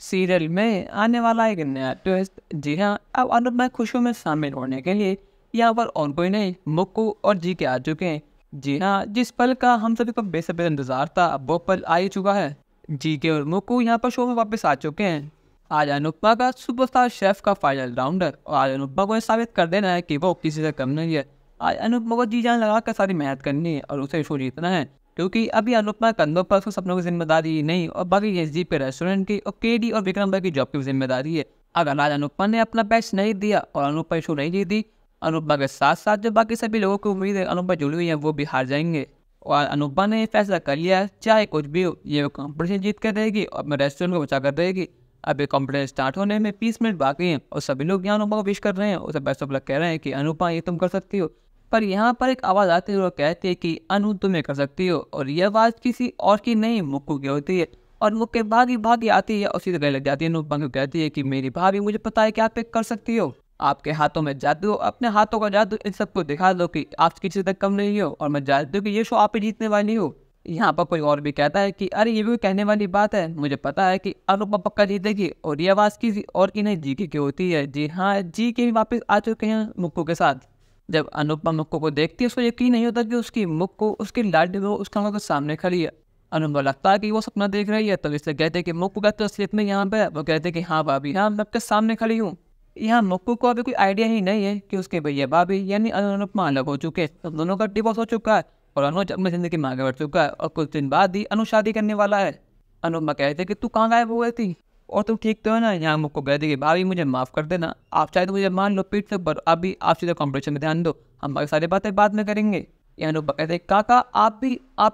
Serial में आने वाला एक नया ट्विस्ट। जी हाँ, अब अनुपमा खुशियों में शामिल होने के लिए यहाँ पर और कोई नहीं, मुक्कू और जी के आ चुके हैं। जी हाँ, जिस पल का हम सभी को बेसब्री इंतजार था, अब वो पल आ ही चुका है। जी के और मुक्कू यहाँ पर शो में वापस आ चुके हैं। आज अनुपमा का सुपरस्टार शेफ का फाइनल राउंड है और आज अनुपमा को ये साबित कर देना है कि वो किसी से कम नहीं है। आज अनुपमा को जी जान लगा कर सारी मेहनत करनी है और उसे शो जीतना है, क्योंकि अभी अनुपमा कंधों पर उसके सपनों की जिम्मेदारी नहीं और बाकी एस जी पे रेस्टोरेंट की और केडी और विक्रम भाई की जॉब की जिम्मेदारी है। अगर आज अनुपमा ने अपना बेस्ट नहीं दिया और अनुपमा शो नहीं जीती, अनुपमा के साथ साथ जो बाकी सभी लोगों की उम्मीद है अनुपमा जुड़ी हुई है, वो भी हार जाएंगे। और अनुपमा ने फैसला कर लिया है, चाहे कुछ भी हो, ये वो कॉम्पिटिशन जीत कर रहेगी और अपने रेस्टोरेंट को बचा कर रहेगी। अभी कॉम्पिटिशन स्टार्ट होने में 20 मिनट बाकी हैं और सभी लोग यहाँ अनुपमा को विश कर रहे हैं, उसे बेस्ट ऑफ लक कह रहे हैं कि अनुपमा ये तुम कर सकती हो। पर यहाँ पर एक आवाज़ आती है और कहती है कि अनु तुम्हें कर सकती हो, और ये आवाज़ किसी और की नहीं, मुक्कू की होती है। और मुक्के भागी भागी आती है और सीधे गले लग जाती है। अनुपमा को कहती है कि मेरी भाभी, मुझे पता है कि आप एक कर सकती हो, आपके हाथों में जादू, अपने हाथों का जादू इन सबको दिखा दो कि आप किसी तक कम नहीं हो और मैं जानती हूँ कि ये शो आप ही जीतने वाली हो। यहाँ पर कोई और भी कहता है कि अरे ये भी कहने वाली बात है, मुझे पता है कि अनुपमा पक्का जीतेगी, और ये आवाज़ किसी और की नहीं, जी की होती है। जी हाँ, जी के भी वापस आ चुके हैं मुक्कू के साथ। जब अनुपमा मुक्कू को देखती है, उसको यकीन नहीं होता कि उसकी मुक्कू, उसकी लाडली वो उसका आंखों के सामने खड़ी है। अनुपमा लगता है कि वो सपना देख रही है, तब इससे कहते हैं कि मुक्कू का तो असलियत में यहाँ पे है। वो कहते हैं कि हाँ भाभी, हाँ मैं आपके सामने खड़ी हूँ। यहाँ मुक्कू को अभी कोई आइडिया ही नहीं है कि उसके भैया भाभी यानी अनुपमा अलग हो चुके हैं, तो दोनों का डिवोर्स हो चुका है और अनुज अपनी जिंदगी में आगे बढ़ चुका है और कुछ दिन बाद ही अनु शादी करने वाला है। अनुपमा कहते कि तू कहाँ गायब हो गई थी और तुम ठीक तो है ना। यहाँ मुझको कहती कि भाभी मुझे माफ़ कर देना, आप चाहे तो मुझे मान लो पीठ से, पर अभी आप सीधे कॉम्पिटिशन में ध्यान दो, हम बाकी सारी बातें बाद में करेंगे। यहाँ अनुपमा कहते काका आप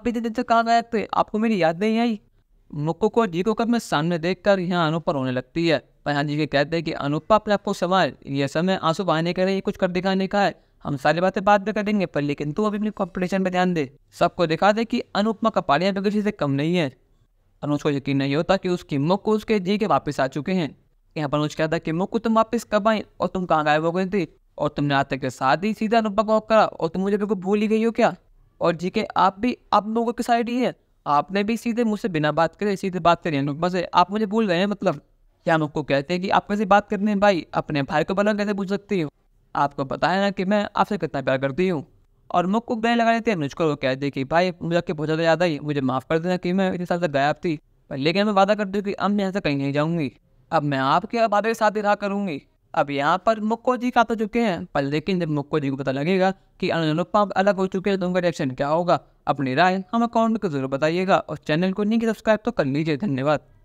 भी दिन से कहाँ गए थे, आपको मेरी याद नहीं आई। मुक्कू को जी को कब मैं सामने देखकर यहाँ अनुपमा रोने लगती है। पर यहाँ जी के कहते हैं कि अनुपमा अपने आपको संभाल, ये समय आंसू बहाने का नहीं, कुछ कर दिखाने का है, हम सारी बातें बाद में करेंगे, पर लेकिन तू अभी अपनी कॉम्पिटिशन में ध्यान दे, सबको दिखा दे कि अनुपमा का पालियाँ भी किसी से कम नहीं है। अनुज को यकीन नहीं होता कि उसकी मुक्कू उसके जी के वापस आ चुके हैं। यहाँ पर अनुज कहता है कि मुक्कू तुम वापस कब आई और तुम कहाँ गायब हो गई थी, और तुमने आते के साथ ही सीधा अनुपमा को ऑफ करा, और तुम मुझे बिल्कुल भूल ही गई हो क्या। और जी के आप भी, आप लोगों की साइड ही है, आपने भी सीधे मुझसे बिना बात करे सीधे बात करी अनुपमा से, आप मुझे भूल गए हैं मतलब। क्या मुक्कू कहते हैं कि आप कैसे बात करने हैं भाई, अपने भाई को भला कैसे पूछ सकती हो, आपको पता है ना कि मैं आपसे कितना प्यार करती हूँ। और मुक्कू गले लगा लेते हैं अनुज को, कहते कि भाई मुझे आपके बहुत ज़्यादा याद आई, मुझे माफ़ कर देना कि मैं इतने साल तक गायब थी, पर लेकिन मैं वादा करती हूँ कि अब मैं यहाँ से कहीं नहीं जाऊँगी, अब मैं आपके वादे के साथ ही रहा करूँगी। अब यहाँ पर मुक्कू जी का तो चुके हैं, पर लेकिन जब मुक्कू जी को पता लगेगा कि अनुपमा अलग हो चुके हैं, तो उनका रिएक्शन क्या होगा, अपनी राय हमें कमेंट में जरूर बताइएगा और चैनल को नहीं सब्सक्राइब तो कर लीजिए। धन्यवाद।